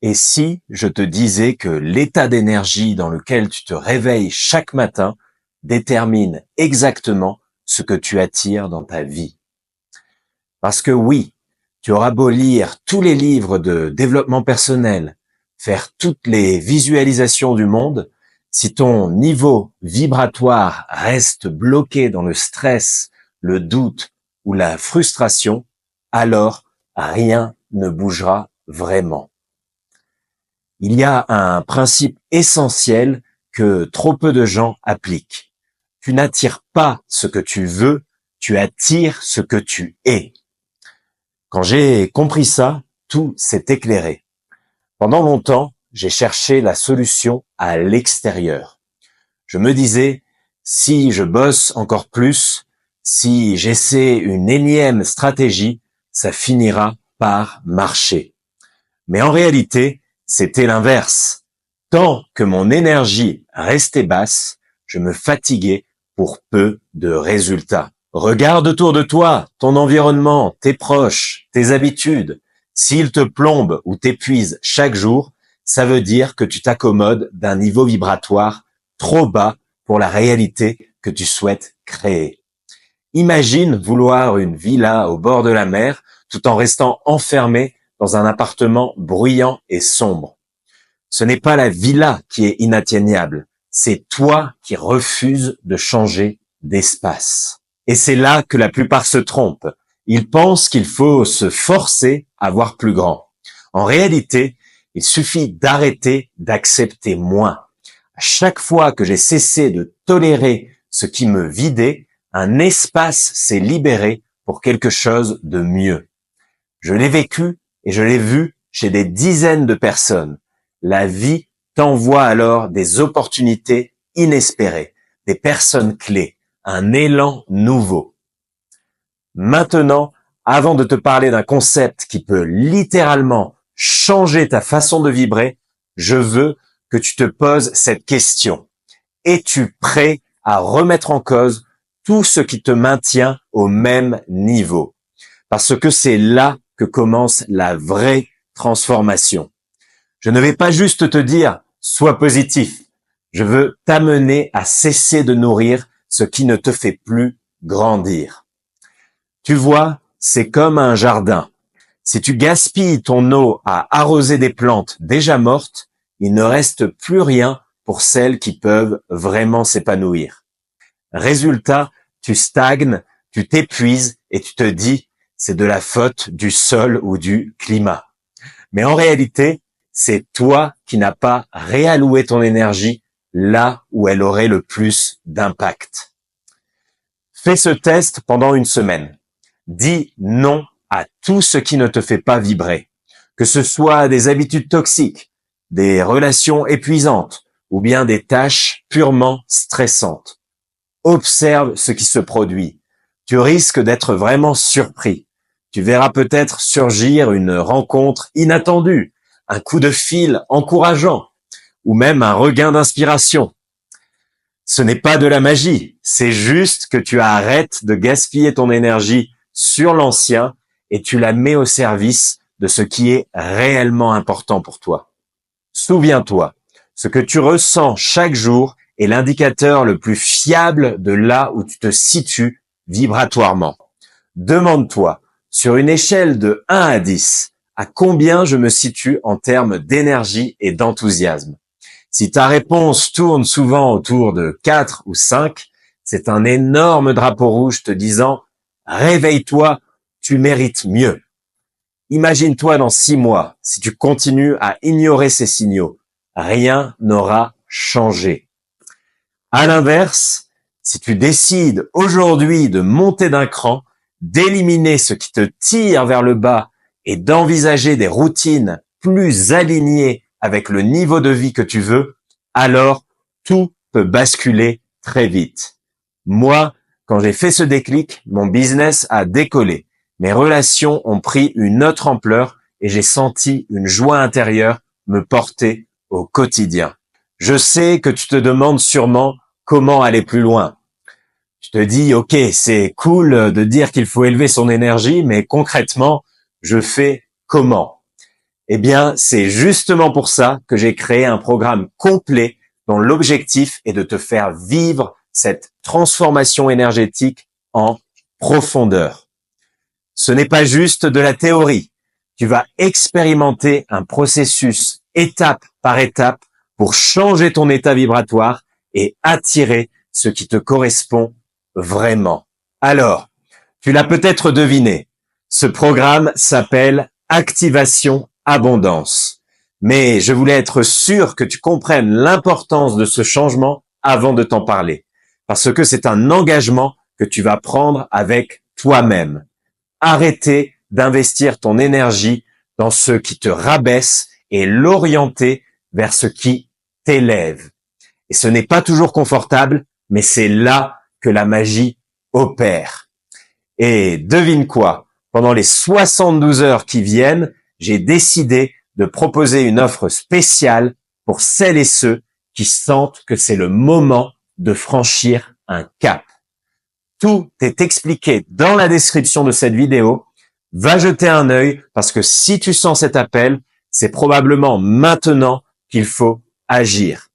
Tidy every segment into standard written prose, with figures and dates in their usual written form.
Et si je te disais que l'état d'énergie dans lequel tu te réveilles chaque matin détermine exactement ce que tu attires dans ta vie? Parce que oui, tu auras beau lire tous les livres de développement personnel, faire toutes les visualisations du monde, si ton niveau vibratoire reste bloqué dans le stress, le doute ou la frustration, alors rien ne bougera vraiment. Il y a un principe essentiel que trop peu de gens appliquent. Tu n'attires pas ce que tu veux, tu attires ce que tu es. Quand j'ai compris ça, tout s'est éclairé. Pendant longtemps, j'ai cherché la solution à l'extérieur. Je me disais, si je bosse encore plus, si j'essaie une énième stratégie, ça finira par marcher. Mais en réalité, c'était l'inverse. Tant que mon énergie restait basse, je me fatiguais pour peu de résultats. Regarde autour de toi, ton environnement, tes proches, tes habitudes. S'ils te plombent ou t'épuisent chaque jour, ça veut dire que tu t'accommodes d'un niveau vibratoire trop bas pour la réalité que tu souhaites créer. Imagine vouloir une villa au bord de la mer tout en restant enfermé dans un appartement bruyant et sombre. Ce n'est pas la villa qui est inatteignable, c'est toi qui refuses de changer d'espace. Et c'est là que la plupart se trompent. Ils pensent qu'il faut se forcer à voir plus grand. En réalité, il suffit d'arrêter d'accepter moins. À chaque fois que j'ai cessé de tolérer ce qui me vidait, un espace s'est libéré pour quelque chose de mieux. Je l'ai vécu et je l'ai vu chez des dizaines de personnes. La vie t'envoie alors des opportunités inespérées, des personnes clés, un élan nouveau. Maintenant, avant de te parler d'un concept qui peut littéralement changer ta façon de vibrer, je veux que tu te poses cette question. Es-tu prêt à remettre en cause tout ce qui te maintient au même niveau? Parce que c'est là que commence la vraie transformation. Je ne vais pas juste te dire « sois positif ». Je veux t'amener à cesser de nourrir ce qui ne te fait plus grandir. Tu vois, c'est comme un jardin. Si tu gaspilles ton eau à arroser des plantes déjà mortes, il ne reste plus rien pour celles qui peuvent vraiment s'épanouir. Résultat, tu stagnes, tu t'épuises et tu te dis « c'est de la faute du sol ou du climat ». Mais en réalité, c'est toi qui n'as pas réalloué ton énergie là où elle aurait le plus d'impact. Fais ce test pendant une semaine. Dis non à tout ce qui ne te fait pas vibrer, que ce soit des habitudes toxiques, des relations épuisantes ou bien des tâches purement stressantes. Observe ce qui se produit. Tu risques d'être vraiment surpris. Tu verras peut-être surgir une rencontre inattendue, un coup de fil encourageant ou même un regain d'inspiration. Ce n'est pas de la magie, c'est juste que tu arrêtes de gaspiller ton énergie sur l'ancien et tu la mets au service de ce qui est réellement important pour toi. Souviens-toi, ce que tu ressens chaque jour est l'indicateur le plus fiable de là où tu te situes vibratoirement. Demande-toi, sur une échelle de 1 à 10, à combien je me situe en termes d'énergie et d'enthousiasme. Si ta réponse tourne souvent autour de 4 ou 5, c'est un énorme drapeau rouge te disant « Réveille-toi, tu mérites mieux ». Imagine-toi dans 6 mois, si tu continues à ignorer ces signaux, rien n'aura changé. À l'inverse, si tu décides aujourd'hui de monter d'un cran, d'éliminer ce qui te tire vers le bas et d'envisager des routines plus alignées avec le niveau de vie que tu veux, alors tout peut basculer très vite. Moi, quand j'ai fait ce déclic, mon business a décollé. Mes relations ont pris une autre ampleur et j'ai senti une joie intérieure me porter au quotidien. Je sais que tu te demandes sûrement comment aller plus loin. Tu te dis, ok, c'est cool de dire qu'il faut élever son énergie, mais concrètement, je fais comment? Eh bien, c'est justement pour ça que j'ai créé un programme complet dont l'objectif est de te faire vivre cette transformation énergétique en profondeur. Ce n'est pas juste de la théorie. Tu vas expérimenter un processus étape par étape pour changer ton état vibratoire et attirer ce qui te correspond vraiment. Alors, tu l'as peut-être deviné, ce programme s'appelle Activation Abondance. Mais je voulais être sûr que tu comprennes l'importance de ce changement avant de t'en parler. Parce que c'est un engagement que tu vas prendre avec toi-même. Arrêter d'investir ton énergie dans ce qui te rabaisse et l'orienter vers ce qui t'élève. Et ce n'est pas toujours confortable, mais c'est là que la magie opère. Et devine quoi? Pendant les 72 heures qui viennent, j'ai décidé de proposer une offre spéciale pour celles et ceux qui sentent que c'est le moment de franchir un cap. Tout est expliqué dans la description de cette vidéo. Va jeter un œil parce que si tu sens cet appel, c'est probablement maintenant qu'il faut agir.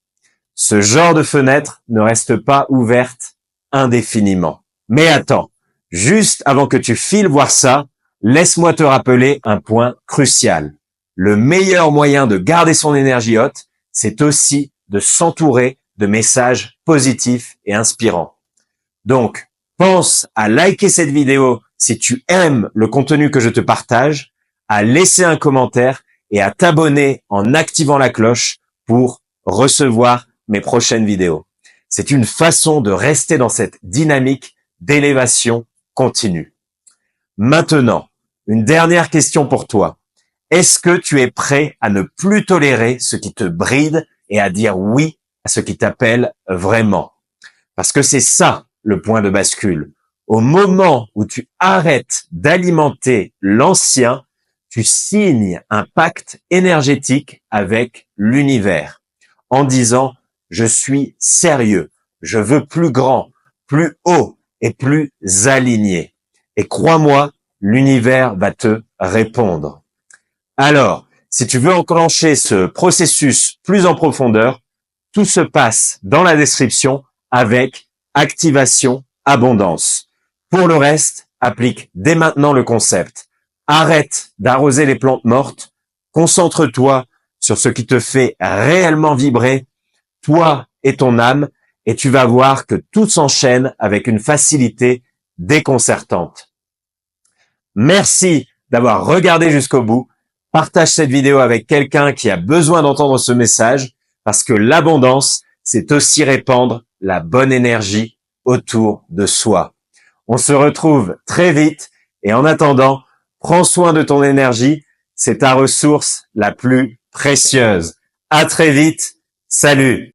Ce genre de fenêtre ne reste pas ouverte indéfiniment. Mais attends, juste avant que tu files voir ça, laisse-moi te rappeler un point crucial. Le meilleur moyen de garder son énergie haute, c'est aussi de s'entourer de messages positifs et inspirants. Donc, pense à liker cette vidéo si tu aimes le contenu que je te partage, à laisser un commentaire et à t'abonner en activant la cloche pour recevoir mes prochaines vidéos. C'est une façon de rester dans cette dynamique d'élévation continue. Maintenant, une dernière question pour toi. Est-ce que tu es prêt à ne plus tolérer ce qui te bride et à dire oui à ce qui t'appelle vraiment? Parce que c'est ça le point de bascule. Au moment où tu arrêtes d'alimenter l'ancien, tu signes un pacte énergétique avec l'univers en disant « Je suis sérieux, je veux plus grand, plus haut et plus aligné. » Et crois-moi, l'univers va te répondre. Alors, si tu veux enclencher ce processus plus en profondeur, tout se passe dans la description avec Activation Abondance. Pour le reste, applique dès maintenant le concept. Arrête d'arroser les plantes mortes. Concentre-toi sur ce qui te fait réellement vibrer, toi et ton âme, et tu vas voir que tout s'enchaîne avec une facilité déconcertante. Merci d'avoir regardé jusqu'au bout. Partage cette vidéo avec quelqu'un qui a besoin d'entendre ce message, parce que l'abondance, c'est aussi répandre la bonne énergie autour de soi. On se retrouve très vite et en attendant, prends soin de ton énergie, c'est ta ressource la plus précieuse. À très vite, salut!